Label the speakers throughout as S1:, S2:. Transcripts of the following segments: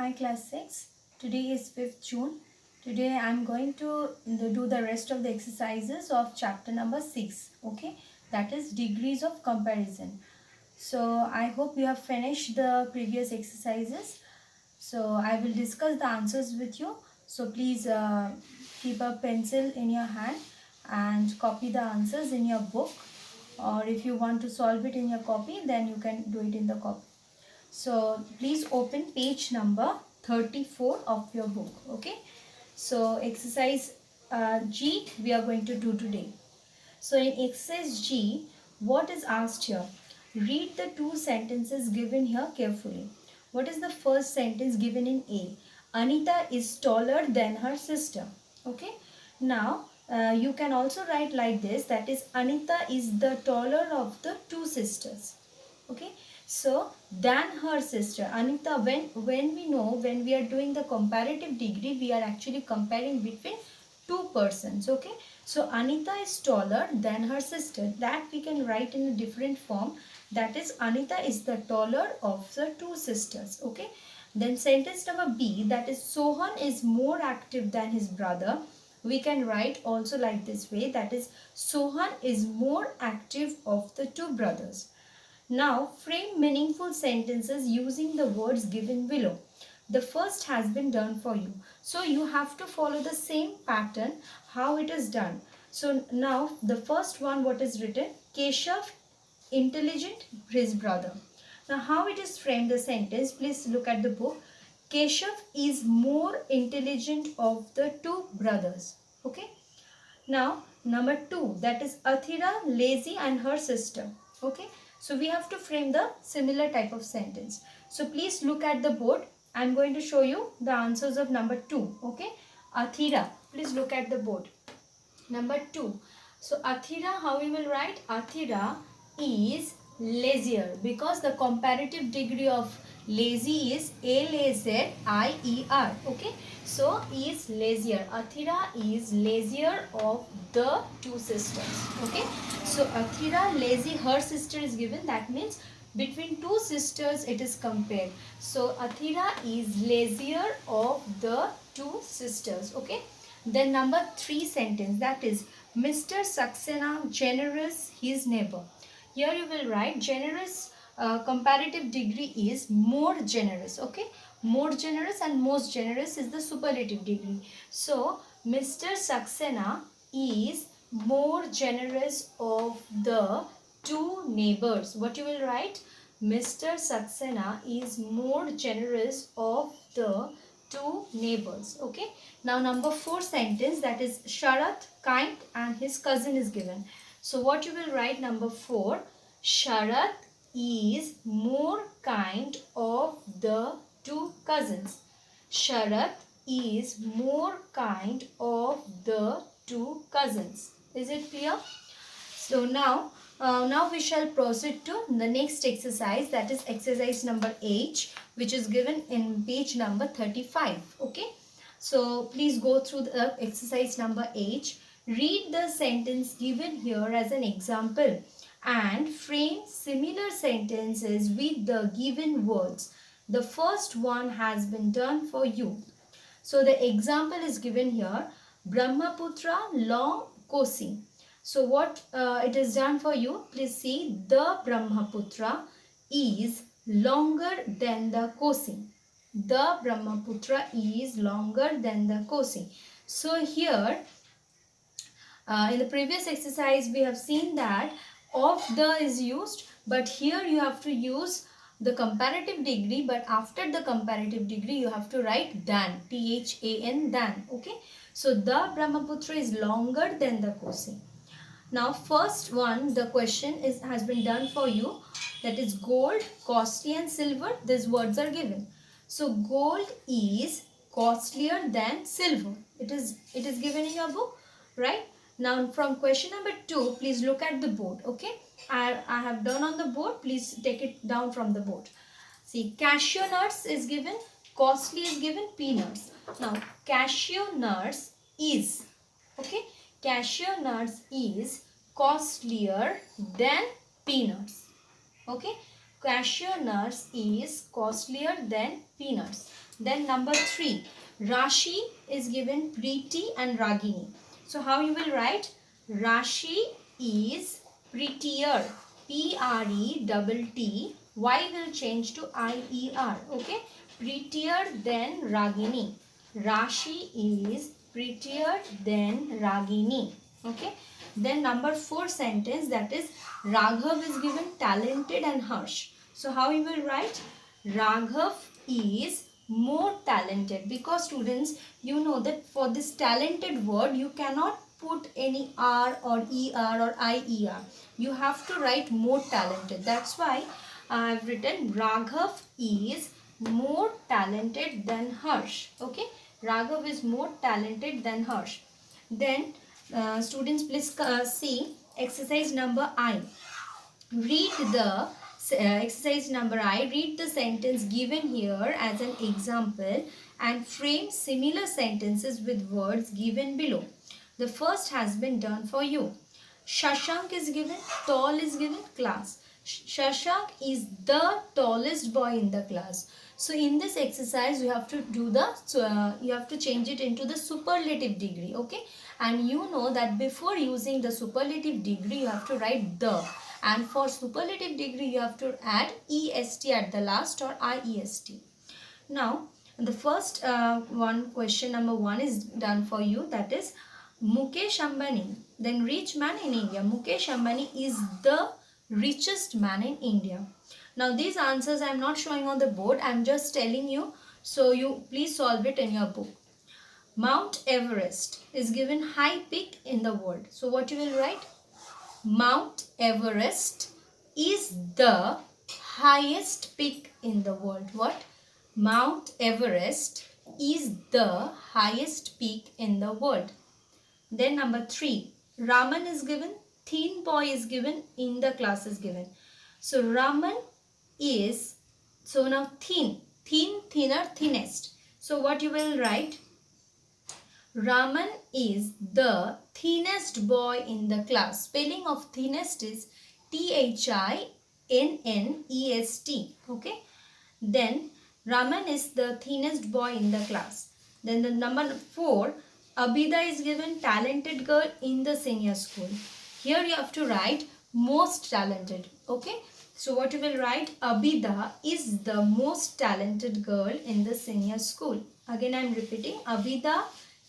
S1: Hi class 6. Today is 5th June. Today I am going to do the rest of the exercises of chapter number 6. Okay, that is degrees of comparison. So I hope you have finished the previous exercises. So I will discuss the answers with you. So please keep a pencil in your hand and copy the answers in your book. Or if you want to solve it in your copy, then you can do it in the copy. So please open page number 34 of your book. Okay. So exercise G we are going to do today. So in exercise G, what is asked here? Read the two sentences given here carefully. What is the first sentence given in A? Anita is taller than her sister. Okay. Now you can also write like this, that is Anita is the taller of the two sisters. Okay, so than her sister. Anita, when we know, when we are doing the comparative degree, we are actually comparing between two persons. Okay, so Anita is taller than her sister. That we can write in a different form, that is Anita is the taller of the two sisters. Okay, then sentence number B, that is Sohan is more active than his brother. We can write also like this way, that is Sohan is more active of the two brothers. Now frame meaningful sentences using the words given below. The first has been done for you. So you have to follow the same pattern how it is done. So now the first one, what is written? Keshav intelligent his brother. Now how it is framed the sentence, please look at the book. Keshav is more intelligent of the two brothers. Okay. Now, number 2, that is Athira, lazy and her sister. Okay. So, we have to frame the similar type of sentence. So, please look at the board. I am going to show you the answers of number 2. Okay. Athira. Please look at the board. Number 2. So, Athira, how we will write? Athira is lazier, because the comparative degree of lazy is Lazier. Okay. So, is lazier. Athira is lazier of the two sisters. Okay. So, Athira lazy, her sister is given. That means between two sisters it is compared. So, Athira is lazier of the two sisters. Okay. Then number 3 sentence, that is Mr. Saxena generous his neighbor. Here you will write generous, comparative degree is more generous. Okay, more generous and most generous is the superlative degree. So Mr. Saxena is more generous of the two neighbors. What you will write? Mr. Saxena is more generous of the two neighbors. Okay. Now number 4 sentence, that is Sharath kind and his cousin is given. So what you will write? Number 4, Sharath is more kind of the two cousins. Sharath is more kind of the two cousins. Is it clear? So now we shall proceed to the next exercise, that is exercise number 8, which is given in page number 35. Okay. So please go through the exercise number 8. Read the sentence given here as an example and frame similar sentences with the given words. The first one has been done for you. So the example is given here, Brahmaputra long Kosi. So what it is done for you, please see, the Brahmaputra is longer than the Kosi. The Brahmaputra is longer than the Kosi. So here in the previous exercise we have seen that of the is used, but here you have to use the comparative degree, but after the comparative degree you have to write than, THAN, than. Okay, so the Brahmaputra is longer than the Kosi. Now first one, the question has been done for you, that is gold, costly and silver. These words are given. So gold is costlier than silver. It is given in your book, right? Now from question number 2, please look at the board. Okay, I have done on the board. Please take it down from the board. See, cashew nuts is given, costly is given, peanuts. Now cashew nuts is, okay, cashew nuts is costlier than peanuts. Okay, cashew nuts is costlier than peanuts. Then number 3, Rashi is given Preeti and Ragini. So how you will write? Rashi is prettier. Preett. Y will change to IER. Okay. Prettier than Ragini. Rashi is prettier than Ragini. Okay. Then number 4 sentence, that is Raghav is given talented and harsh. So how you will write? Raghav is more talented, because students, you know that for this talented word you cannot put any R or ER or IER. You have to write more talented. That's why I have written Raghav is more talented than Harsh. Okay, Raghav is more talented than Harsh. Then students, please see exercise number I. Read the exercise number I. Read the sentence given here as an example and frame similar sentences with words given below. The first has been done for you. Shashank is given, tall is given, class. Shashank is the tallest boy in the class. So in this exercise you have to do the you have to change it into the superlative degree. Okay, and you know that before using the superlative degree you have to write the, and for superlative degree you have to add est at the last or iest. Now the first question number 1 is done for you, that is Mukesh Ambani, then rich man in India. Mukesh Ambani is the richest man in India. Now these answers I am not showing on the board, I am just telling you, so you please solve it in your book. Mount Everest is given high peak in the world. So what you will write? Mount Everest is the highest peak in the world. What? Mount Everest is the highest peak in the world. Then number 3, Raman is given, thin boy is given, in the class is given. So Raman is, so now thin, thinner, thinnest. So what you will write? Raman is the thinnest boy in the class. Spelling of thinnest is THINNEST. Okay. Then Raman is the thinnest boy in the class. Then the number 4, Abida is given talented girl in the senior school. Here you have to write most talented. Okay. So what you will write? Abida is the most talented girl in the senior school. Again I am repeating, Abida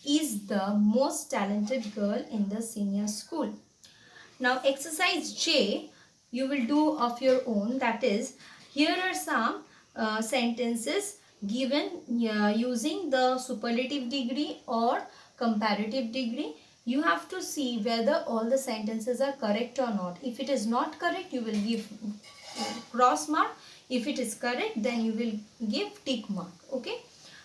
S1: is the most talented girl in the senior school. Now exercise J you will do of your own, that is here are some sentences given using the superlative degree or comparative degree. You have to see whether all the sentences are correct or not. If it is not correct you will give cross mark. If it is correct then you will give tick mark. Okay.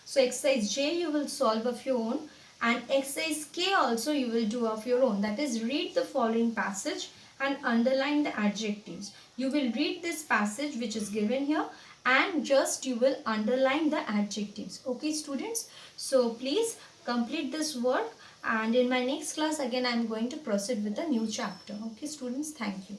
S1: So exercise J you will solve of your own, and exercise K also you will do of your own, that is read the following passage and underline the adjectives. You will read this passage which is given here and just you will underline the adjectives. Okay students, so please complete this work, and in my next class again I am going to proceed with a new chapter. Okay students, thank you.